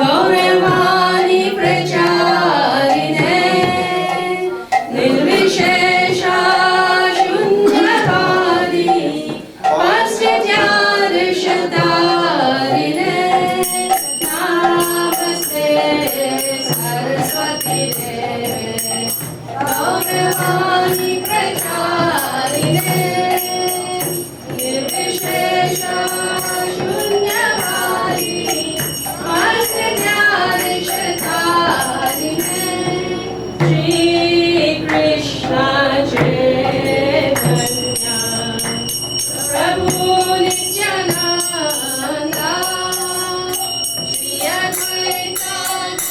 गौरवाणी प्रचारिणे निर्विशेष शून्यवादी पश्चादर्शतारिणे नमस्ते सरस्वती देवे गौरवाणी प्रचारिणे निर्विशेष शून्यवादी पश्चादर्शतारिणे श्री कृष्ण चैतन्य प्रभु नित्यानंद श्री अद्वैत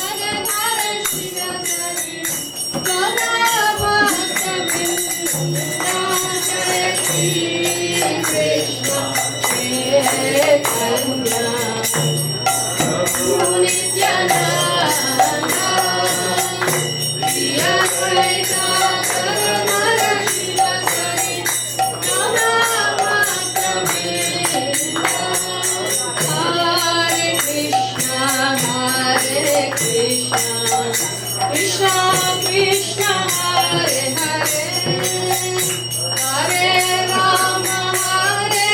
गदाधर श्रीवासादि गौरभक्त वृंद जय श्री कृष्ण चैतन्य प्रभु नित्यानंद श्री अद्वैत गदाधर श्रीवासादि गौरभक्त वृंद हरे Krishna Krishna Krishna Hare Hare Hare Ram Ram Ram Hare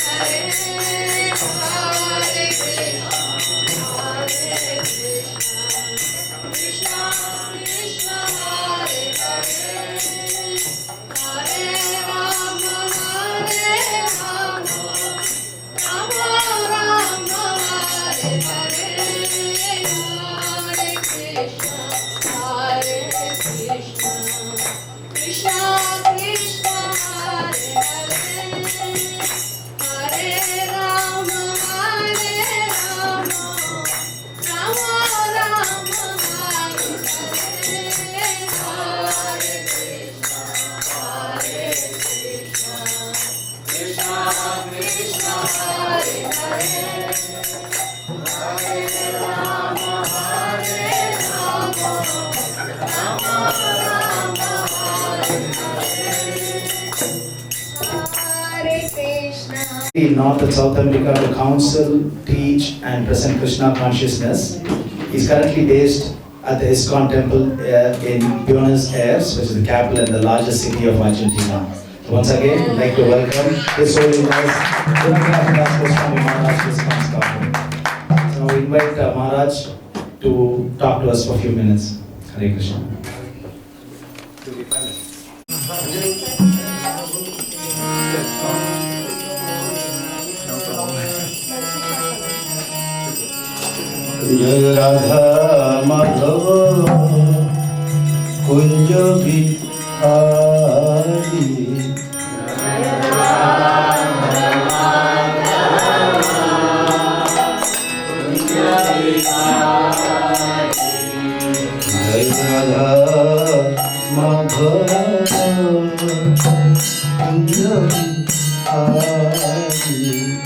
Hare Hare Krishna Krishna Hare Hare Hare Ram Ram Ram Ram Hare Hare Hare Krishna Krishna Krishna Hare Hare Hare Ram Ram Ram Ram Hare Hare Hare Krishna Krishna Krishna Hare Hare Hare Ram Ram Ram Hare Hare Krishna. In North and South America to counsel, teach and present Krishna consciousness. He is currently based at the Iskcon temple in Buenos Aires, which is the capital and the largest city of Argentina. Once again, I'd like to welcome His Holiness Swami Maharaj to Iskcon Scarborough. So now we invite Maharaj to talk to us for a few minutes. Hare Krishna. जय राधा माधव कुंज बिहारी जय Radha Madhav Kunj Bihari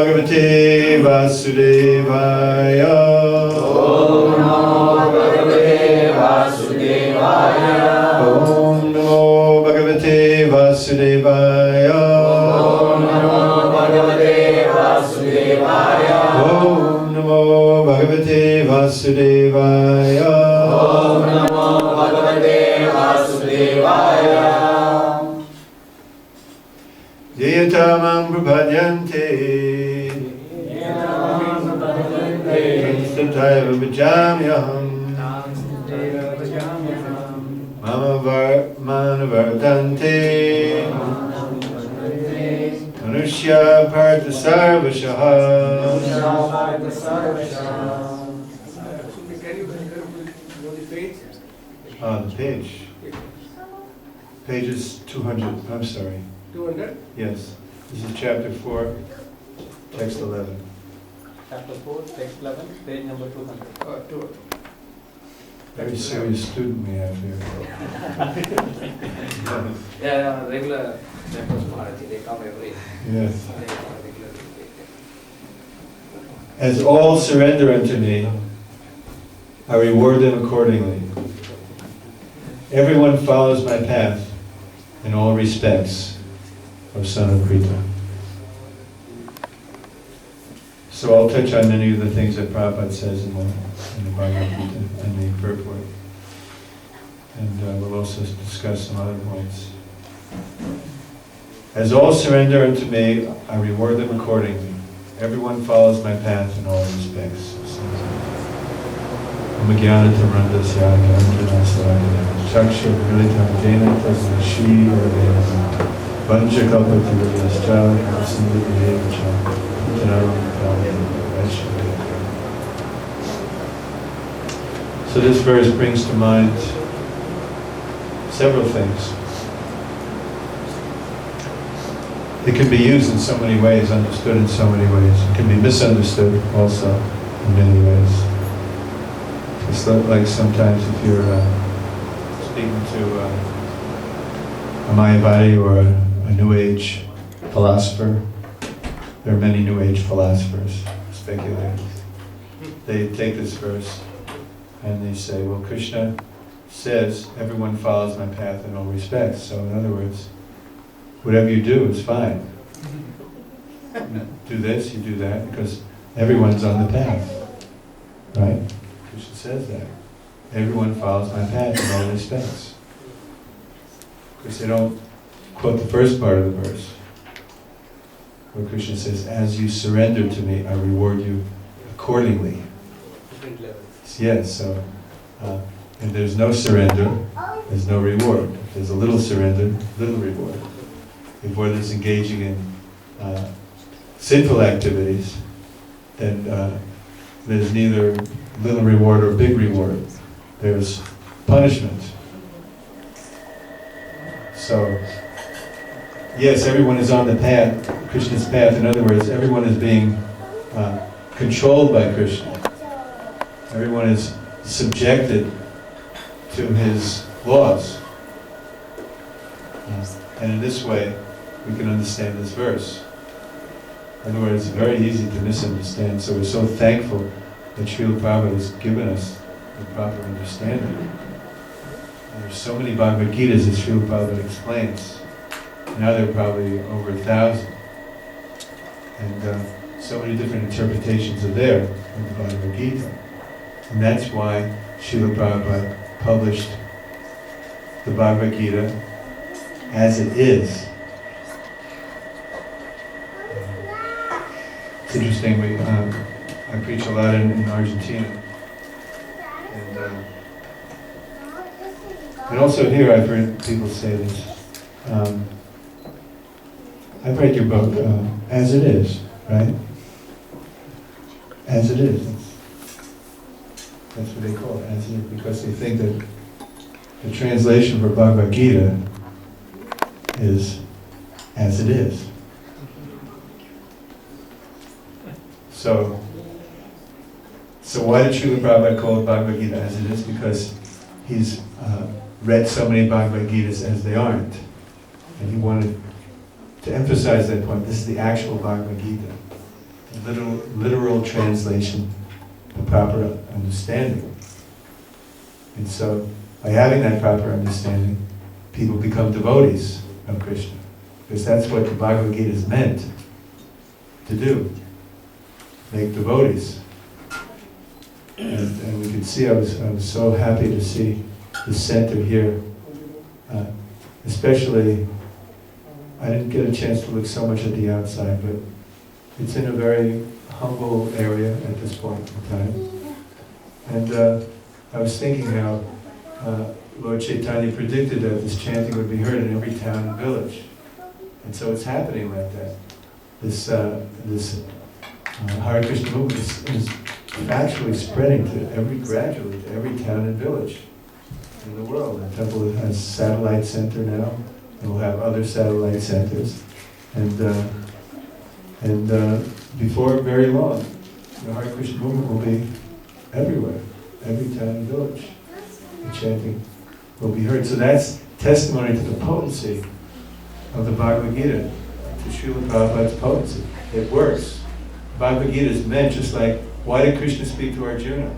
Bhagavate Vasudevaya. Om Namo Bhagavate Vasudevaya. Om Namo Bhagavate Vasudevaya. Om Namo Bhagavate Vasudevaya. Om Namo Bhagavate Vasudevaya. Om Namo Bhagavate Vasudevaya. Yatamam Prabhadyante. Konstantaiva Bhajamyaham. Manavardante. Manushya Partha Sarvashaha. The page. Page is 200. I'm sorry. 200? Yes. This is chapter 4, text 11. Chapter 4, text 11, page number 200. 200. Very serious student we have here. Yeah, regular members Maharaji, they come every Yes. they come regularly. As all surrender unto me, I reward them accordingly. Everyone follows my path in all respects, O son of Krita. So I'll touch on many of the things that Prabhupada says in the Bhagavad Gita and the purport. And we'll also discuss some other points. As all surrender unto me, I reward them accordingly. Everyone follows my path in all respects. Amagyanata Randasya Gyanjana Sarayana Chaksha Militam Jena Tasma Shri Varadena Vancha Kalpati Vyascha Sindhya Janaram So this verse brings to mind several things. It can be used in so many ways, understood in so many ways. It can be misunderstood also in many ways. It's like sometimes if you're speaking to a Mayavadi or a New Age philosopher, there are many New Age philosophers, speculators. They take this verse and they say, well, Krishna says, everyone follows my path in all respects. So in other words, whatever you do is fine. You do this, you do that, because everyone's on the path, right? Krishna says that. Everyone follows my path in all respects. Of course, they don't quote the first part of the verse, where Krishna says, as you surrender to me, I reward you accordingly. Different levels. Yes, so, and there's no surrender, there's no reward. If there's a little surrender, little reward. If one is engaging in sinful activities, then there's neither little reward or big reward. There's punishment. So, yes, everyone is on the path, Krishna's path. In other words, everyone is being controlled by Krishna. Everyone is subjected to his laws. And in this way, we can understand this verse. In other words, it's very easy to misunderstand, so we're so thankful that Srila Prabhupada has given us the proper understanding. And there's so many Bhagavad Gitas that Srila Prabhupada explains. Now there are probably over 1,000. And so many different interpretations are there in the Bhagavad Gita. And that's why Srila Prabhupada published the Bhagavad Gita as it is. It's interesting, I preach a lot in Argentina. And also here I've heard people say this. I've read your book, as it is, right? As it is. That's what they call it, as it is, because they think that the translation for Bhagavad Gita is as it is. So why did Srila Prabhupada call it Bhagavad Gita as it is? Because he's read so many Bhagavad Gitas as they aren't. And he wanted to emphasize that point. This is the actual Bhagavad Gita. Literal translation, the proper understanding. And so, by having that proper understanding, people become devotees of Krishna. Because that's what the Bhagavad Gita is meant to do. Make devotees. And we could see, I was so happy to see the center here. Especially, I didn't get a chance to look so much at the outside, but it's in a very humble area at this point in time. And I was thinking how Lord Chaitanya predicted that this chanting would be heard in every town and village. And so it's happening like that. This Hare Krishna movement is actually spreading gradually to every town and village in the world. The temple has a satellite center now. It will have other satellite centers. And before very long, the Hare Krishna movement will be everywhere, every town and village. The chanting will be heard. So that's testimony to the potency of the Bhagavad Gita, to Srila Prabhupada's potency. It works. Bhagavad Gita is meant just like, why did Krishna speak to Arjuna?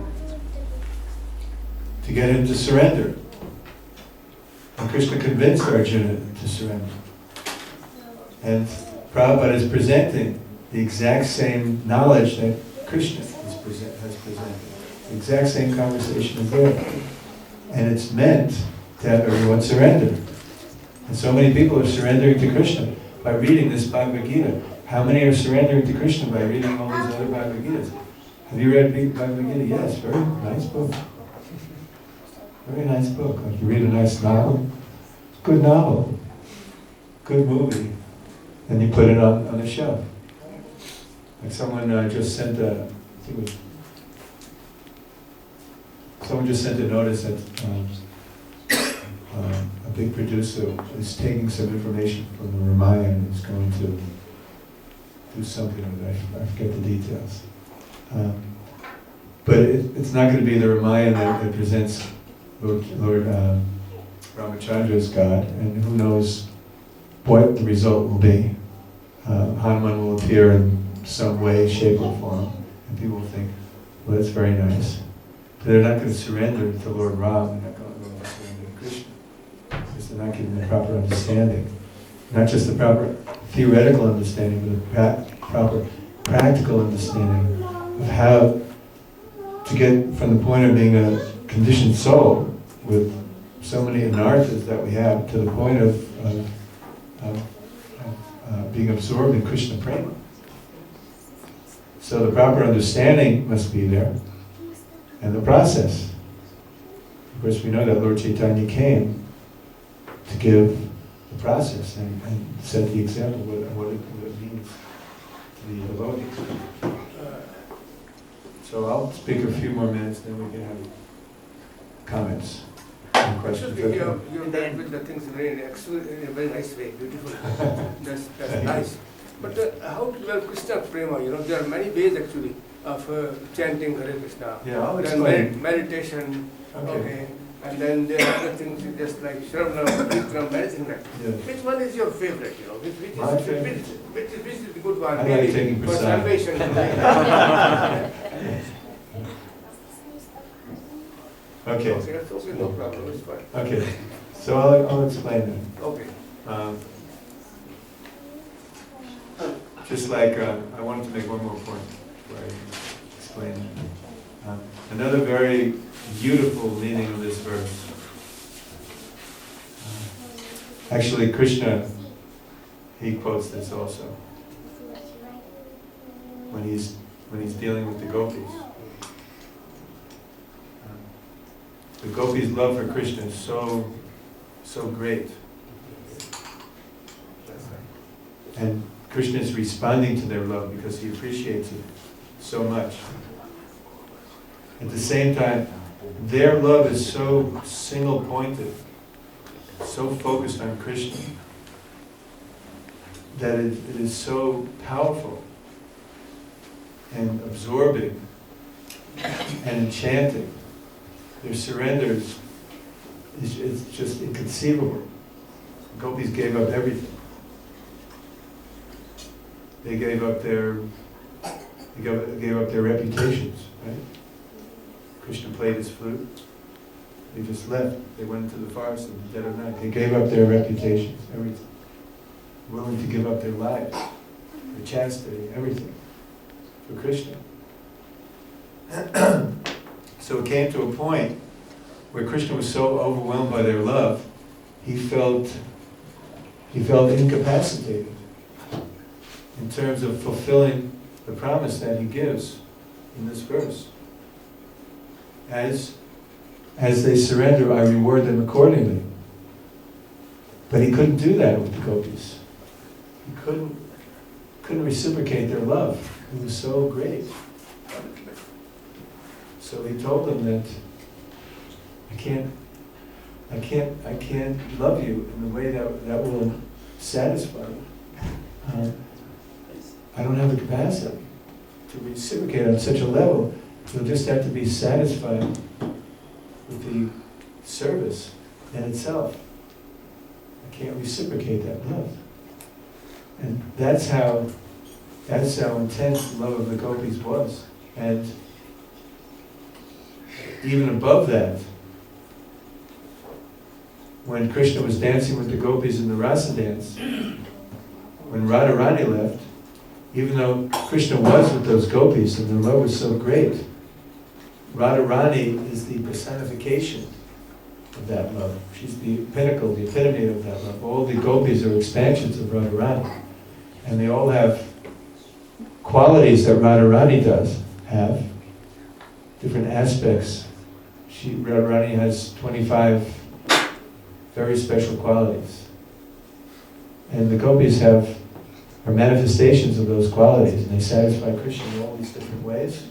To get him to surrender. And Krishna convinced Arjuna to surrender. And Prabhupada is presenting the exact same knowledge that Krishna has presented. The exact same conversation is there. And it's meant to have everyone surrender. And so many people are surrendering to Krishna by reading this Bhagavad Gita. How many are surrendering to Krishna by reading all these other Bhagavad Gitas? Have you read Bhagavad Gita? Yes, very nice book. Very nice book. Like you read a nice novel, good novel, good movie, and you put it on the shelf. Like someone just sent someone just sent a notice that a big producer is taking some information from the Ramayana and is going to do something with it. I forget the details. But it's not going to be the Ramayana that presents Lord Ramachandra as God, and who knows what the result will be. Hanuman will appear in some way, shape, or form, and people will think, well, that's very nice. But they're not going to surrender to Lord Ram, they're not going to surrender to Krishna, because they're not getting the proper understanding. Not just the proper theoretical understanding, but the proper practical understanding of how to to get from the point of being a conditioned soul with so many anarthas that we have to the point of being absorbed in Krishna prema. So the proper understanding must be there, and the process. Of course, we know that Lord Chaitanya came to give the process and set the example what it means to be a devotee. So I'll speak a few more minutes, then we can have comments and questions. You dealt with the things in a very nice way, beautiful. That's nice. But how to learn Krishna prema? There are many ways actually of chanting Hare Krishna. Yeah, I'll Then explain. meditation. Okay. And then there are other things just like Shravana, Kirtanam, anything like that. Yes. Which one is your favorite? My favorite? Which is the good one? I like maybe taking for prasad. salvation. Okay. Okay, that's okay, no problem, it's fine. Okay. So I'll explain that. Okay. Just like, I wanted to make one more point before I explain that. Another very beautiful meaning of this verse. Actually, Krishna, he quotes this also when he's dealing with the gopis. The gopis' love for Krishna is so great. And Krishna is responding to their love because he appreciates it so much. At the same time, their love is so single-pointed, so focused on Krishna, that it is so powerful and absorbing and enchanting. Their surrender is just inconceivable. The gopis gave up everything. They gave up their reputations, right? Krishna played his flute. They just left. They went into the forest in the dead of night. They gave up their reputations, everything. Willing to give up their lives, their chastity, everything for Krishna. So it came to a point where Krishna was so overwhelmed by their love, he felt incapacitated in terms of fulfilling the promise that he gives in this verse. As they surrender, I reward them accordingly. But he couldn't do that with the gopis. He couldn't reciprocate their love. It was so great. So he told them that I can't love you in the way that will satisfy you. I don't have the capacity to reciprocate on such a level. You'll just have to be satisfied with the service in itself. I can't reciprocate that love. And that's how intense the love of the gopis was. And even above that, when Krishna was dancing with the gopis in the rasa dance, when Radharani left, even though Krishna was with those gopis and their love was so great, Radharani is the personification of that love. She's the pinnacle, the epitome of that love. All the gopis are expansions of Radharani. And they all have qualities that Radharani does have, different aspects. Radharani has 25 very special qualities. And the gopis are manifestations of those qualities, and they satisfy Krishna in all these different ways.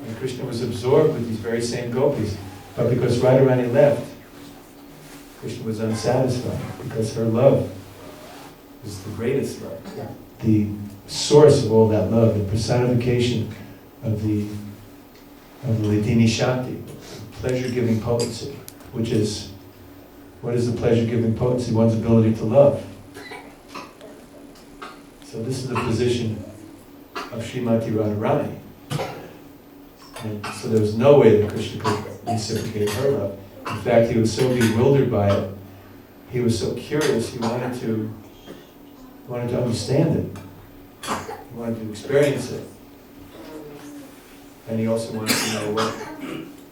And Krishna was absorbed with these very same gopis. But because Radharani left, Krishna was unsatisfied, because her love was the greatest love, the source of all that love, the personification of the Ladini Shakti, pleasure-giving potency, which is, what is the pleasure-giving potency? One's ability to love. So this is the position of Srimati Radharani. And so there was no way that Krishna could reciprocate her love. In fact, he was so bewildered by it, he was so curious, he wanted to understand it. He wanted to experience it. And he also wanted to know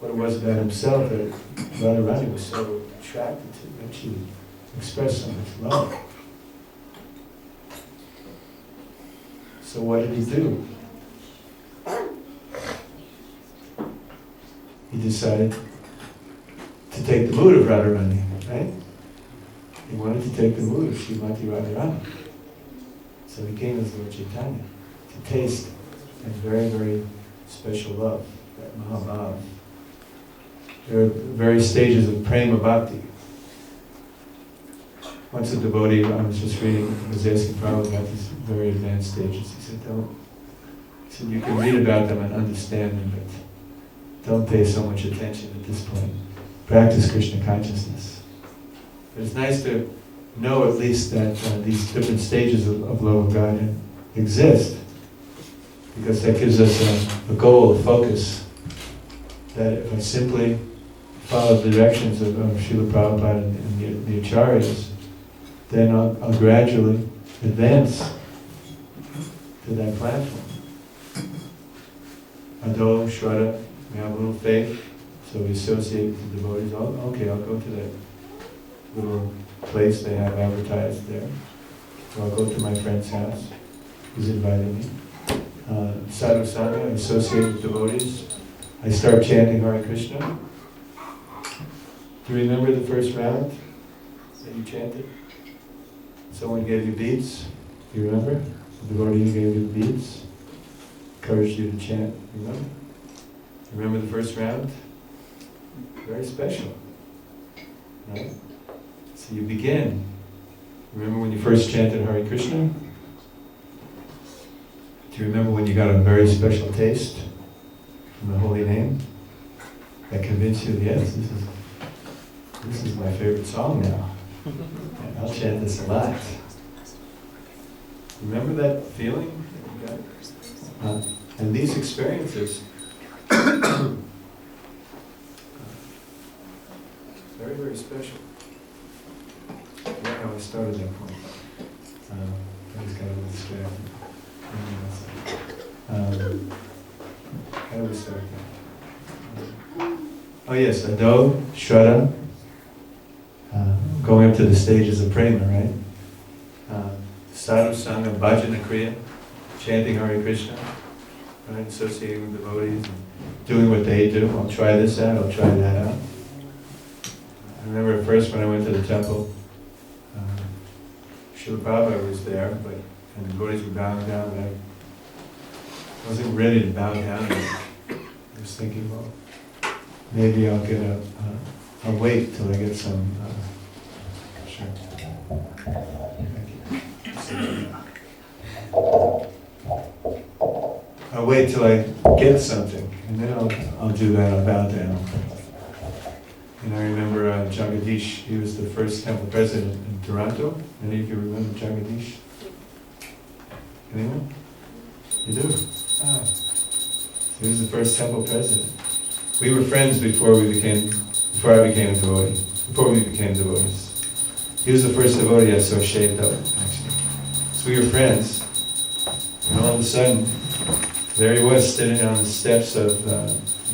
what it was about himself that Radharani was so attracted to, that she expressed so much love. So what did he do? He decided to take the mood of Radharani, right? He wanted to take the mood of Srimati Radharani. So he came as Lord Chaitanya to taste that very, very special love, that Mahabhav. There are various stages of prema bhakti. Once a devotee, I was just reading, was asking Prabhupada about these very advanced stages. He said, he said, you can read about them and understand them, but don't pay so much attention at this point. Practice Krishna consciousness. But it's nice to know at least that these different stages of love of God exist, because that gives us a goal, a focus, that if I simply follow the directions of Srila Prabhupada and the Acharyas, then I'll gradually advance to that platform. Ado, Shraddha, we have a little faith, so we associate with the devotees. Okay, I'll go to that little place they have advertised there. Or I'll go to my friend's house, who's invited me. Sadhu Sangha, I associate with devotees. I start chanting Hare Krishna. Do you remember the first round that you chanted? Someone gave you beads. Do you remember? The devotee gave you beads, encouraged you to chant. Remember? Remember the first round? Very special, right? So you begin. Remember when you first chanted Hare Krishna? Do you remember when you got a very special taste from the holy name that convinced you, yes, this is my favorite song now. And I'll chant this a lot. Remember that feeling that you got? And these experiences, very, very special. I forgot how I started that point. I just got a little distracted. How do we start that? Oh yes, Ado, Shraddha, going up to the stages of prema, right? Sadhu Sangha, Bhajana Kriya, chanting Hare Krishna, right? Associating with devotees, and doing what they do. I'll try this out, I'll try that out. I remember at first when I went to the temple, Srila Prabhupada was there, and the devotees were bowing down, but I wasn't ready to bow down. I was thinking, well, maybe I'll get I'll wait till I get some, sure. I'll wait till I get something, and then I'll do that, I'll bow down. And I remember Jagadish, he was the first temple president in Toronto. Any of you remember Jagadish? Anyone? You do? Ah. So he was the first temple president. We were friends before I became a devotee. Before we became devotees. He was the first devotee I saw shaved up, actually. So we were friends. And all of a sudden, there he was sitting on the steps of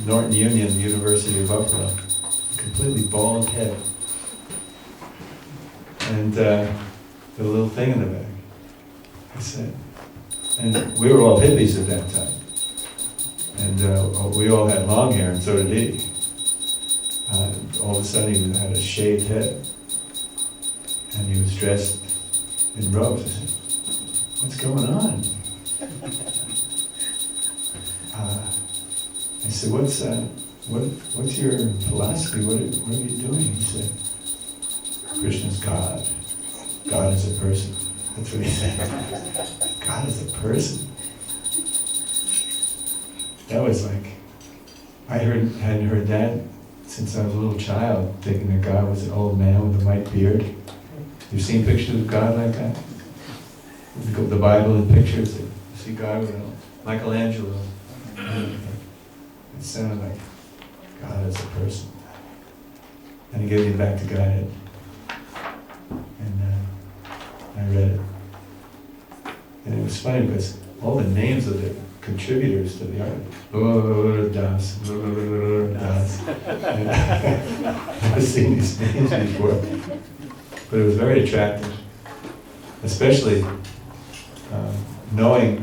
Norton Union, University of Buffalo. Completely bald head. And with a little thing in the back. I said, and we were all hippies at that time. And we all had long hair, and so did he. All of a sudden he had a shaved head. And he was dressed in robes. I said, what's going on? I said, what's your philosophy? What are you doing? He said, Krishna's God. God is a person. That's what he said. God is a person. That was like, I hadn't heard that since I was a little child, thinking that God was an old man with a white beard. You've seen pictures of God like that? The Bible and pictures, you see God with Michelangelo. It sounded like God is a person. And he gave me back to Godhead. And I read it. And it was funny because all the names of the contributors to the art. Oh, Das, Das. I've never seen these names before, but it was very attractive, especially knowing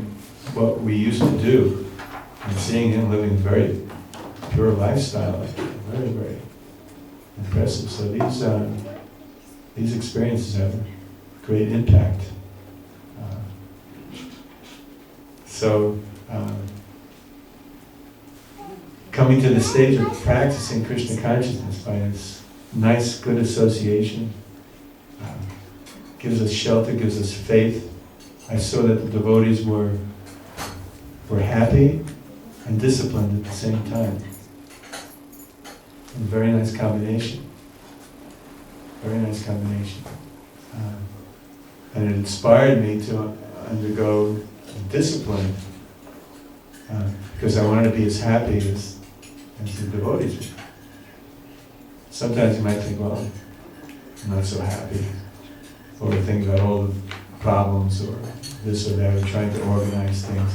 what we used to do and seeing him living a very pure lifestyle. Very, very impressive. So these experiences have a great impact. Coming to the stage of practicing Krishna consciousness by this nice, good association gives us shelter, gives us faith. I saw that the devotees were happy and disciplined at the same time. A very nice combination. Very nice combination. And it inspired me to undergo discipline because I wanted to be as happy as the devotees were. Sometimes you might think, well, I'm not so happy, or think about all the problems or this or that, or trying to organize things,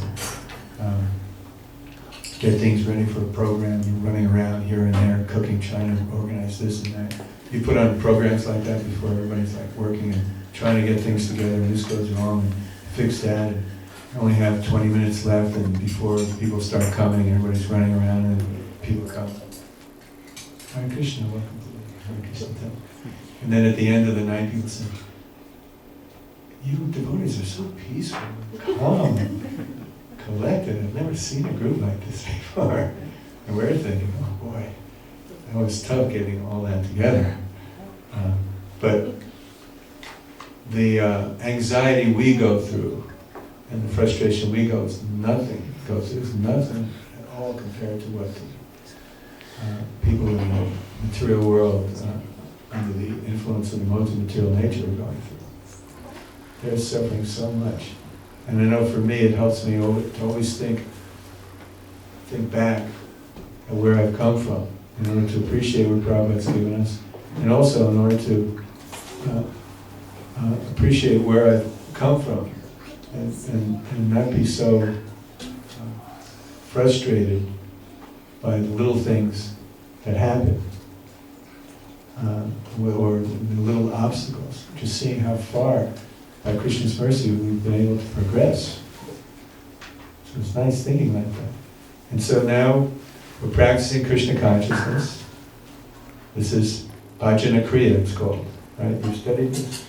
get things ready for a program. You're running around here and there, cooking, trying to organize this and that. You put on programs like that before everybody's like working and trying to get things together, and this goes wrong, and fix that, and you only have 20 minutes left, and before people start coming, everybody's running around, and people come. Hare Krishna, welcome to the Hare Krishna temple. And then at the end of the night, people say, you devotees are so peaceful, calm, collected. I've never seen a group like this before. And we're thinking, oh boy, that was tough getting all that together. But the anxiety we go through and the frustration we go through is nothing at all compared to what people in the material world under the influence of the modes of material nature are going through. They're suffering so much. And I know for me it helps me to always think back at where I've come from in order to appreciate what Prabhupada's given us, and also in order to appreciate where I've come from and not be so frustrated by the little things that happen or the little obstacles. Just seeing how far by Krishna's mercy we've been able to progress. So it's nice thinking like that. And so now we're practicing Krishna consciousness. This is Bhajana Kriya, it's called. Right? You studied this?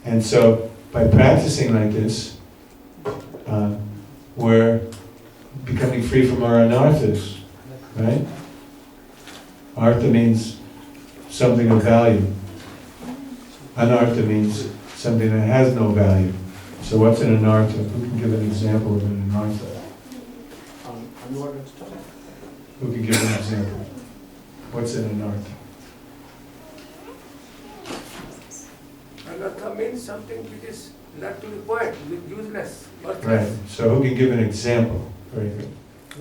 And so by practicing like this, we're becoming free from our anarthas. Right? Artha means something of value. Anartha means something that has no value. So what's an anartha? Who can give an example of an anartha? Unwanted stuff. Who can give an example? What's an anartha? Anartha means something which is not to the point, useless, worthless. Right. So who can give an example? Very good.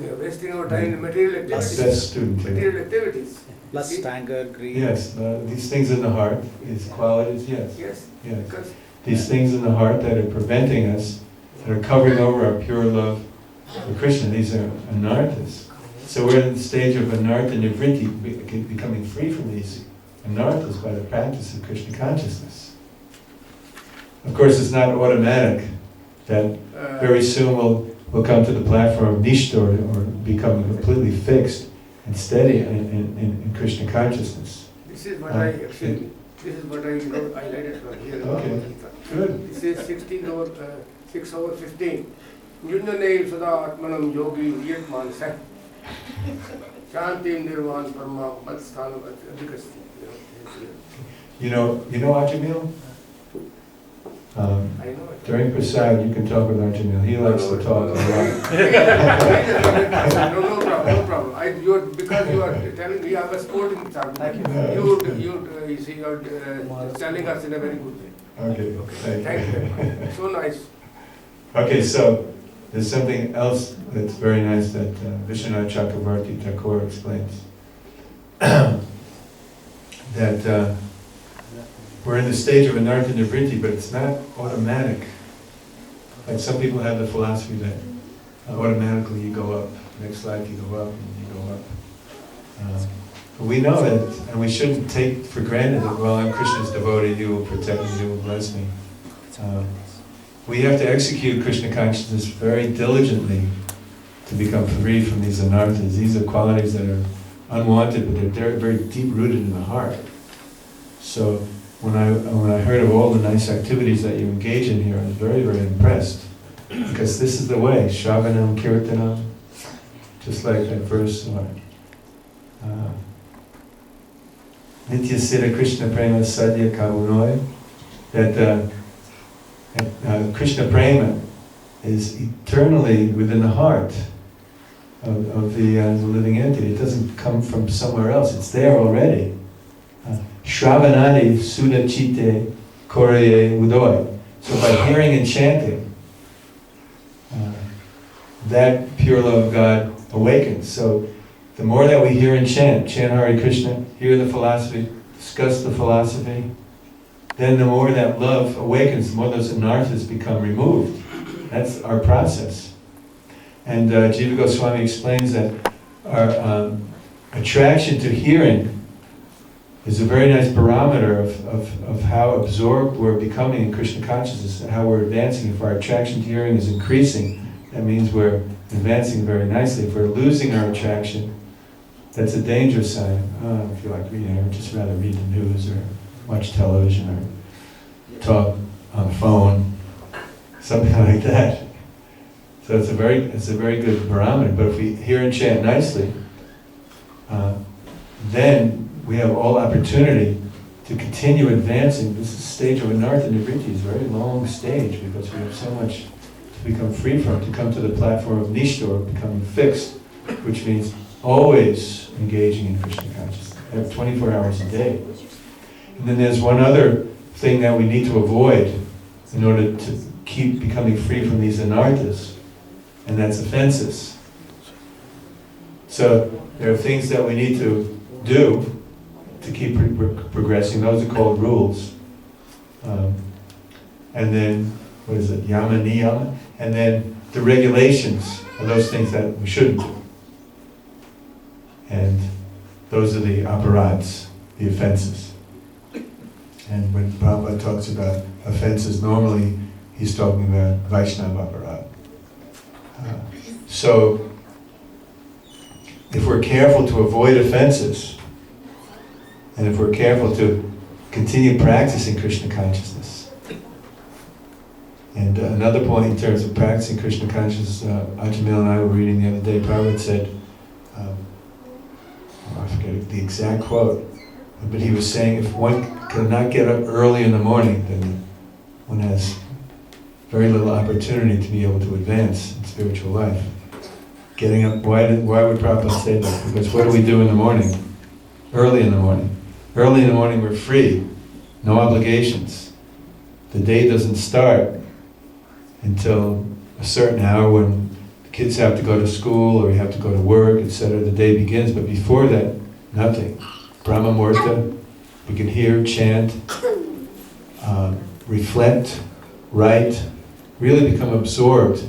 We are wasting our time in material activities. Best student. Yeah. Material activities. Lust, anger, greed. Yes, these things in the heart, these qualities, yes. Yes. Yes. Because These things in the heart that are preventing us, that are covering over our pure love for Krishna, these are anarthas. So we're in the stage of anartha nivritti, becoming free from these anarthas by the practice of Krishna consciousness. Of course, it's not automatic that very soon we'll come to the platform of nishta or become completely fixed and steady in Krishna consciousness. this is what I actually, this is what I highlighted from here. Okay. Good. This is 6 over 15. Yunyanei sada atmanam yogi viyat mansa. Shanti nirvan parma matsthana adhikasti. You know Ajamil? I know it. During Prasad, you can talk with Ajamil. He likes to talk a lot. No problem. Because you are telling me I'm a sporting child. You see, you're telling us in a very good way. Okay, Thank you very much. So nice. Okay, so there's something else that's very nice that Vishwanath Chakravarti Thakur explains. That we're in the stage of anartha nivritti, but it's not automatic. Like some people have the philosophy that automatically you go up, next life you go up, and you go up. But we know that, and we shouldn't take for granted that, well, I'm Krishna's devotee, he will protect me, he will bless me. We have to execute Krishna consciousness very diligently to become free from these anarthas. These are qualities that are unwanted, but they're very deep-rooted in the heart. So when I heard of all the nice activities that you engage in here, I was very, very impressed. Because this is the way, Shravanam Kirtanam, just like that verse, Nitya Siddha Krishna Prema Sadhya Kaunoi, that Krishna Prema is eternally within the heart of the living entity. It doesn't come from somewhere else, it's there already. Shravanadi Sudha Chite Koraye Udoi. So by hearing and chanting, that pure love of God awakens. So the more that we hear and chant Hare Krishna, hear the philosophy, discuss the philosophy, then the more that love awakens, the more those anarthas become removed. That's our process. And Jiva Goswami explains that our attraction to hearing is a very nice barometer of how absorbed we're becoming in Krishna consciousness and how we're advancing. If our attraction to hearing is increasing, that means we're advancing very nicely. If we're losing our attraction, that's a danger sign. Oh, I don't feel like reading, I'd just rather read the news or watch television or talk on the phone, something like that. So it's a very good barometer. But if we hear and chant nicely, then we have all opportunity to continue advancing. This stage of Anartha Nivritti is a very long stage because we have so much to become free from, to come to the platform of Nishta, or becoming fixed, which means always engaging in Krishna consciousness. I have 24 hours a day. And then there's one other thing that we need to avoid in order to keep becoming free from these anarthas, and that's offenses. So there are things that we need to do to keep progressing. Those are called rules. And then, what is it, yama niyama? And then the regulations are those things that we shouldn't do. And those are the aparads, the offenses. And when Prabhupada talks about offenses, normally he's talking about Vaishnava aparad. So, if we're careful to avoid offenses, and if we're careful to continue practicing Krishna consciousness. And another point in terms of practicing Krishna consciousness, Ajamil and I were reading the other day, Prabhupada said, I forget the exact quote, but he was saying if one cannot get up early in the morning, then one has very little opportunity to be able to advance in spiritual life. Getting up, why would Prabhupada say that? Because what do we do in the morning? Early in the morning. Early in the morning we're free, no obligations. The day doesn't start until a certain hour when the kids have to go to school or you have to go to work, etc. The day begins, but before that, nothing. Brahma Muhurta, we can hear, chant, reflect, write, really become absorbed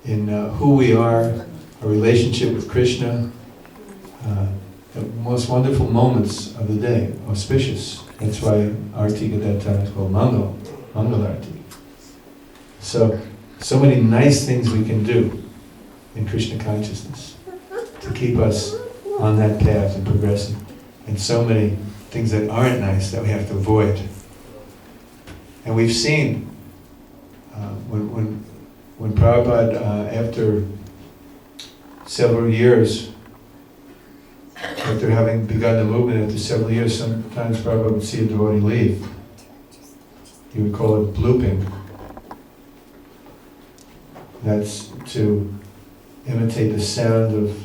in who we are, our relationship with Krishna, the most wonderful moments of the day, auspicious. That's why Arti at that time is called Mangal Arti. So many nice things we can do in Krishna consciousness to keep us on that path and progressing. And so many things that aren't nice that we have to avoid. And we've seen when Prabhupada, after several years, after having begun the movement, after several years, sometimes Prabhupada would see a devotee leave. He would call it blooping. That's to imitate the sound of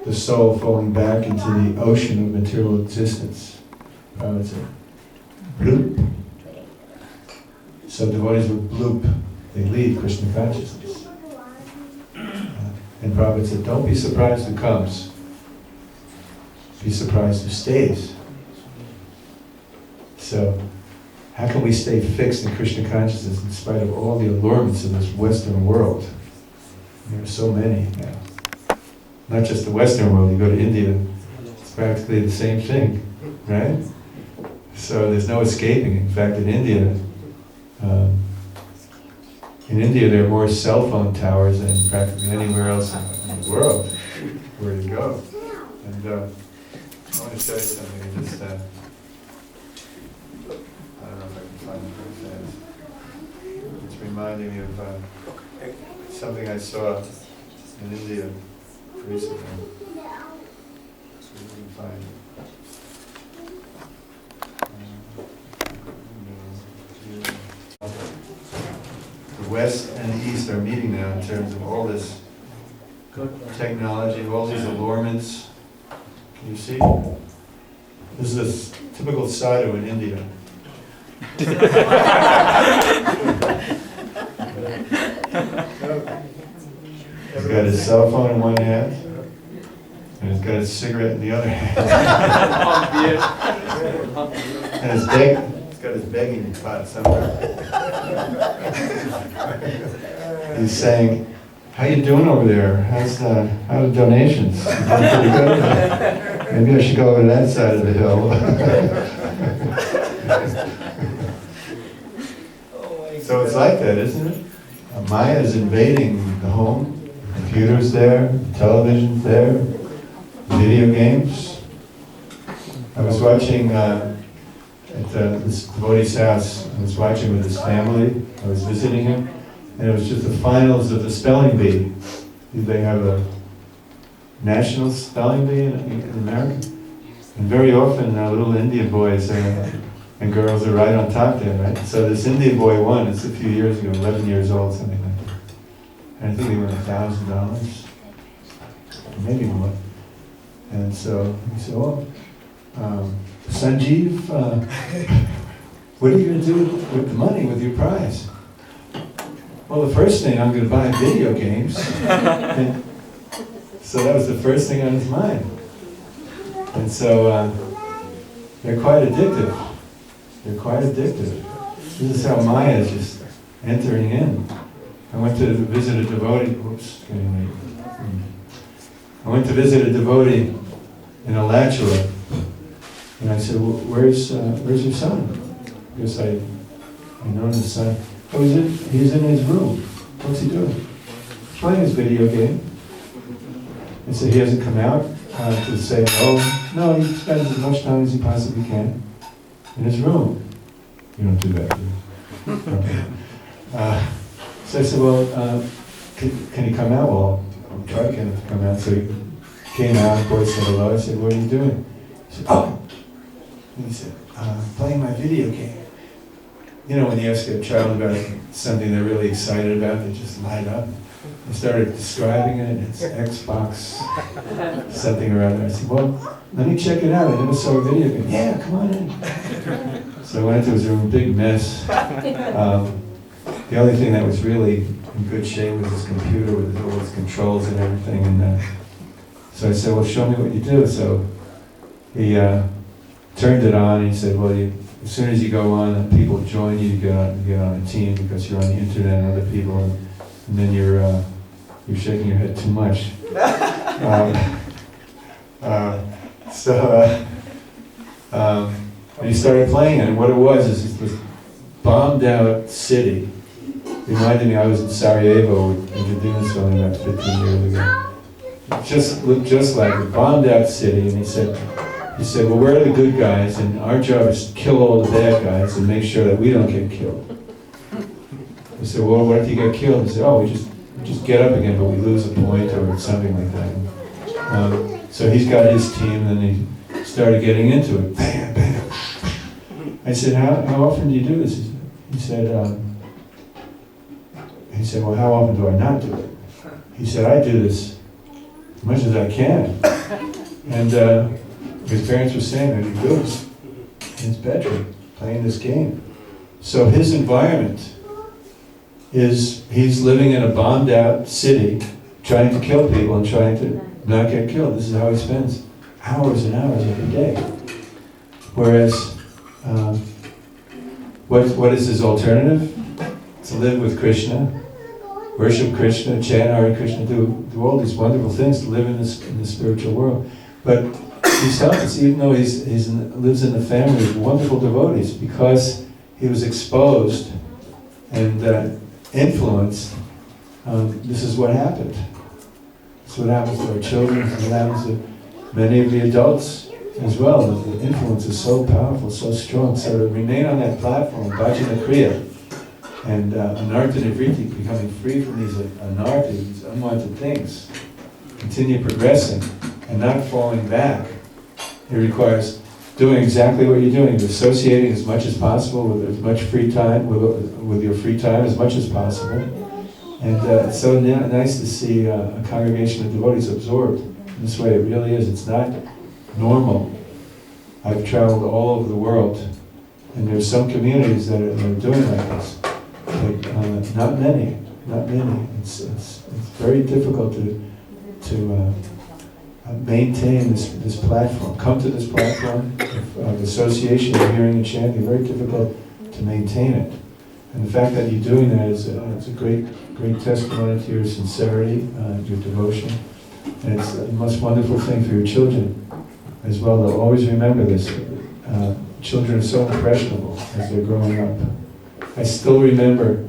the soul falling back into the ocean of material existence. Prabhupada said, bloop. So devotees would bloop, they leave Krishna consciousness. And Prabhupada said, don't be surprised who comes, be surprised who stays. So, how can we stay fixed in Krishna consciousness in spite of all the allurements of this Western world? There are so many now. Not just the Western world, you go to India, it's practically the same thing, right? So there's no escaping. In fact, in India there are more cell phone towers than practically anywhere else in the world where you go. And I want to show you something. Just, I don't know if I can find it very fast. It's reminding me of something I saw in India recently. So we can find it. The West and the East are meeting now in terms of all this technology, all these allurements. Can you see? This is a typical sadhu in India. He's got his cell phone in one hand, and he's got his cigarette in the other hand. And he's got his begging pot somewhere. He's saying, "How you doing over there? How's the donations? You doing pretty good? Maybe I should go over to that side of the hill." So it's like that, isn't it? Maya is invading the home. The computer's there, the television's there, video games. I was watching at this devotee's house. I was watching with his family. I was visiting him, and it was just the finals of the spelling bee. They have a national spelling bee in America, and very often little Indian boys and girls are right on top there, right? So this Indian boy won. It's a few years ago, 11 years old, something like that. And I think he won $1,000, maybe more. And so he said, "Oh, Sanjeev, what are you going to do with the money, with your prize?" "Well, the first thing, I'm going to buy video games." And so that was the first thing on his mind. And so they're quite addictive. They're quite addictive. This is how Maya is just entering in. I went to visit a devotee. Whoops, getting late. I went to visit a devotee in Alachua, and I said, "Well, where's your son?" Because I know his son. "Oh, he's in his room." "What's he doing?" "Playing his video game." I said, "He hasn't come out to say, oh, no, he spends as much time as he possibly can in his room." "You don't do that, do you?" Okay. So I said, "Well, can he come out?" "Well, I'll try to get him to come out." So he came out, of course, said hello. I said, "What are you doing?" He said, "Oh!" And he said, "Playing my video game." You know, when you ask a child about something they're really excited about, they just light up. I started describing it, it's Xbox, something or other. I said, "Well, let me check it out. I never saw a video game." "Yeah, come on in." So I went into his room, big mess. The only thing that was really in good shape was his computer with all his controls and everything. And so I said, "Well, show me what you do." So he turned it on, and he said, "Well, as soon as you go on, people join you, you get on a team because you're on the internet and other people, and then you're shaking your head too much." And he started playing it, and what it was is this bombed out city. Reminded me I was in Sarajevo with Jadina's film about 15 years ago. Just looked just like a bombed out city, and he said, "Well, we're the good guys, and our job is to kill all the bad guys and make sure that we don't get killed." I said, "Well, what if you get killed?" He said, "Oh, we just get up again, but we lose a point or something like that." So he's got his team, and he started getting into it. Bam, bam. I said, how often do you do this?" He said, "Well, how often do I not do it?" He said, "I do this as much as I can." And his parents were saying that he lives in his bedroom playing this game. So his environment is he's living in a bombed out city, trying to kill people and trying to not get killed. This is how he spends hours and hours every day. Whereas what is his alternative? To live with Krishna, worship Krishna, chant Hare Krishna, do all these wonderful things to live in the spiritual world. But he's telling us, even though lives in the family of wonderful devotees, because he was exposed and influenced, this is what happened. This is what happens to our children, this is what happens to many of the adults as well. The influence is so powerful, so strong. So to remain on that platform, Bhajana Kriya, and anartha nivriti, becoming free from these anartha, these unwanted things, continue progressing and not falling back. It requires doing exactly what you're doing, associating as much as possible with as much free time, with your free time as much as possible. And it's so nice to see a congregation of devotees absorbed in this way. It really is. It's not normal. I've traveled all over the world, and there's some communities that are doing like this. But not many. It's very difficult to maintain this platform. Come to this platform of association, of hearing and chanting. Very difficult to maintain it. And the fact that you're doing that is it's a great testimony to your sincerity, your devotion, and it's the most wonderful thing for your children as well. They'll always remember this. Children are so impressionable as they're growing up. I still remember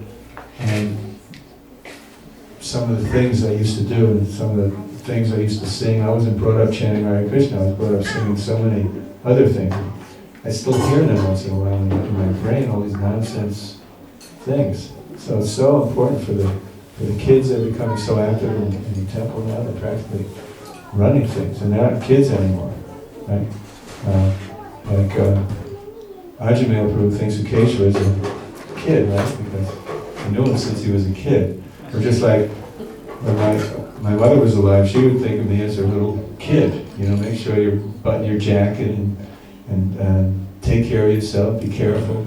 some of the things I used to do and some of the things I used to sing. I wasn't brought up chanting Hare Krishna, I was brought up singing so many other things. I still hear them once in a while in my brain, all these nonsense things. So it's so important for the kids that are becoming so active in the temple now. They're practically running things, and they're not kids anymore, right? Like Ajamil Prabhu thinks of Kesha as a kid, right? Because I knew him since he was a kid. Or just like when my mother was alive, she would think of me as a little kid. You know, make sure you button your jacket and take care of yourself. Be careful.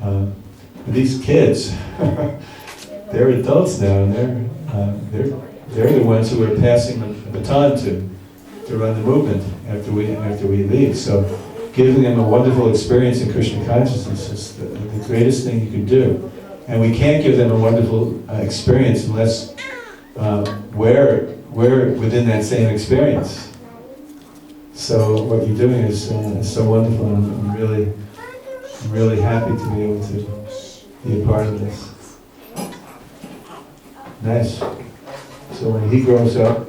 But these kids, they're adults now, and they're the ones who are passing the baton to run the movement after we leave. So giving them a wonderful experience in Krishna consciousness is the greatest thing you can do. And we can't give them a wonderful experience unless we're within that same experience. So what you're doing is so wonderful, and I'm really happy to be able to be a part of this. Nice. So when he grows up,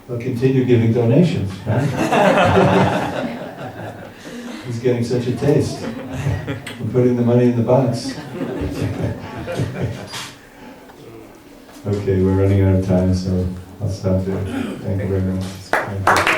he'll continue giving donations, right? He's getting such a taste from putting the money in the box. Okay, we're running out of time, so I'll stop there. Thank you very much. Thank you.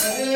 Hare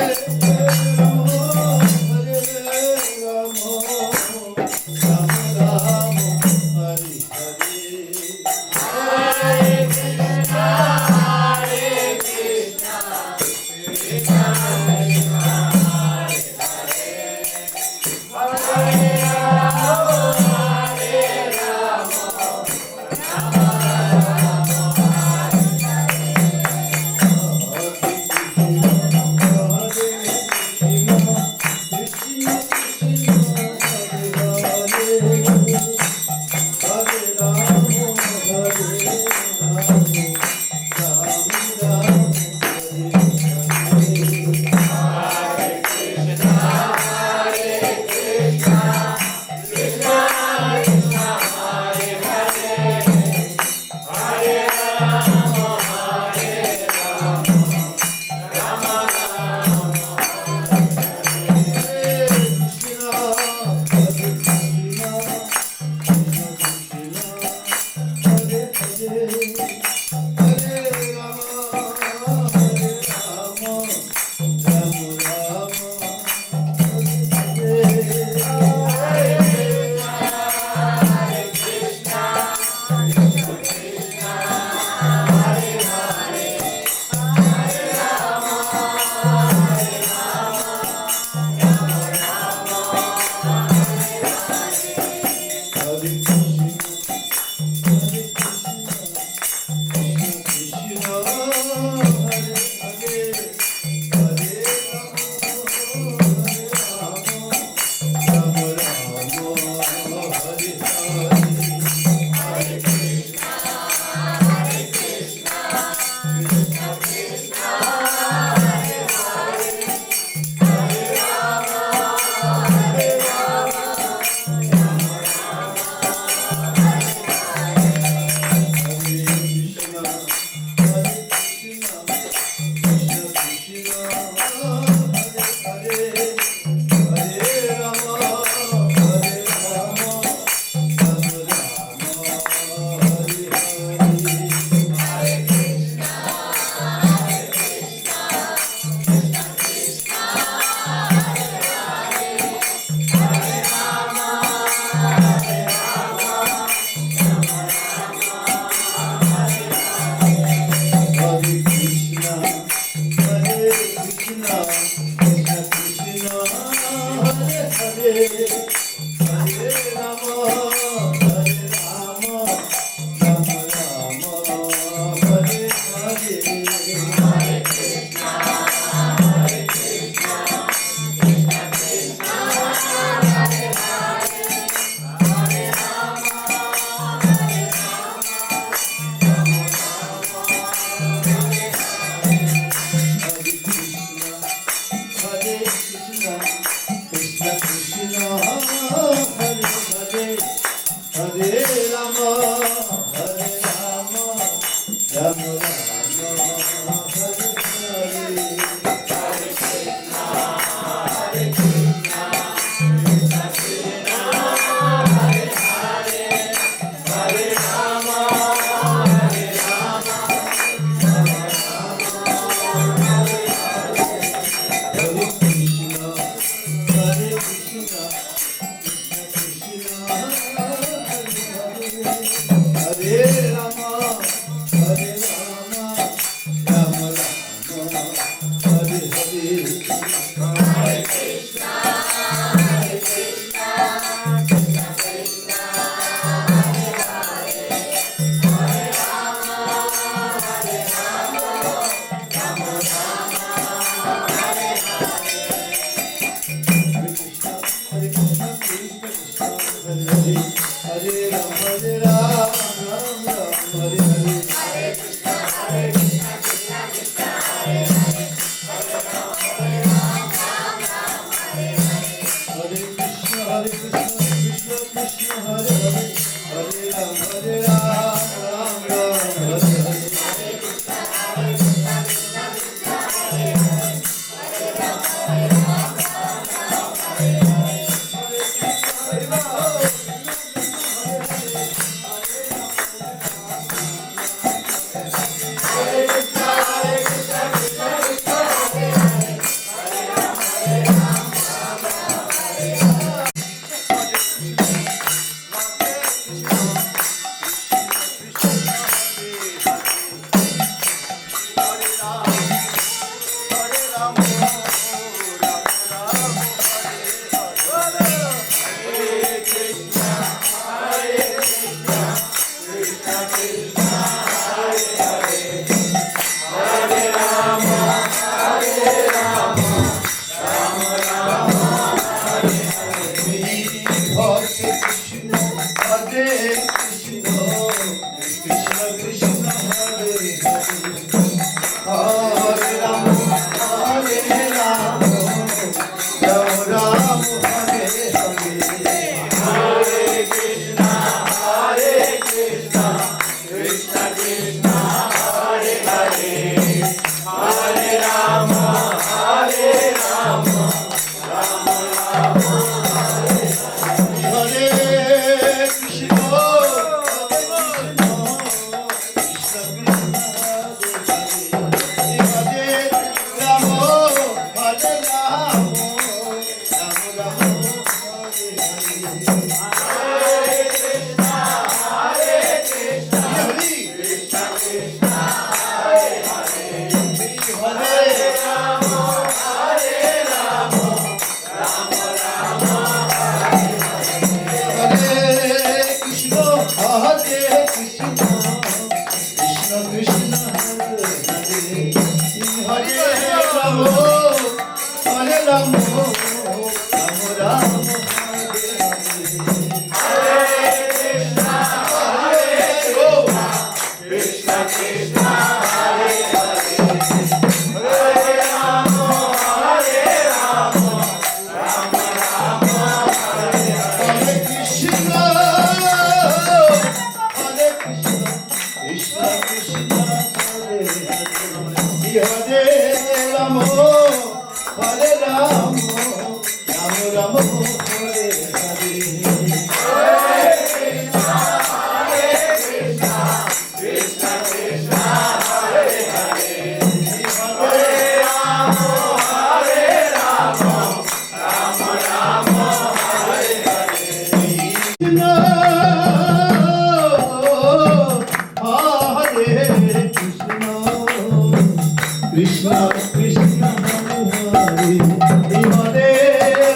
Krishna Krishna Hare Hare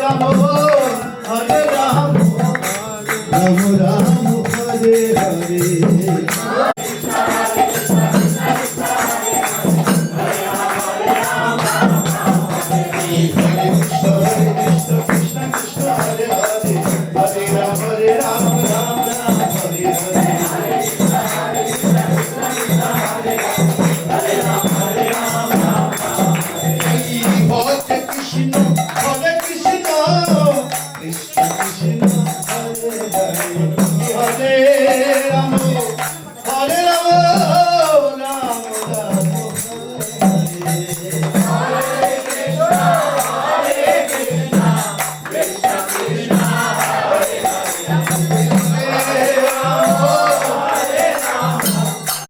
Ram, Hare Ram, Ram Ram, Hare Hare. Hare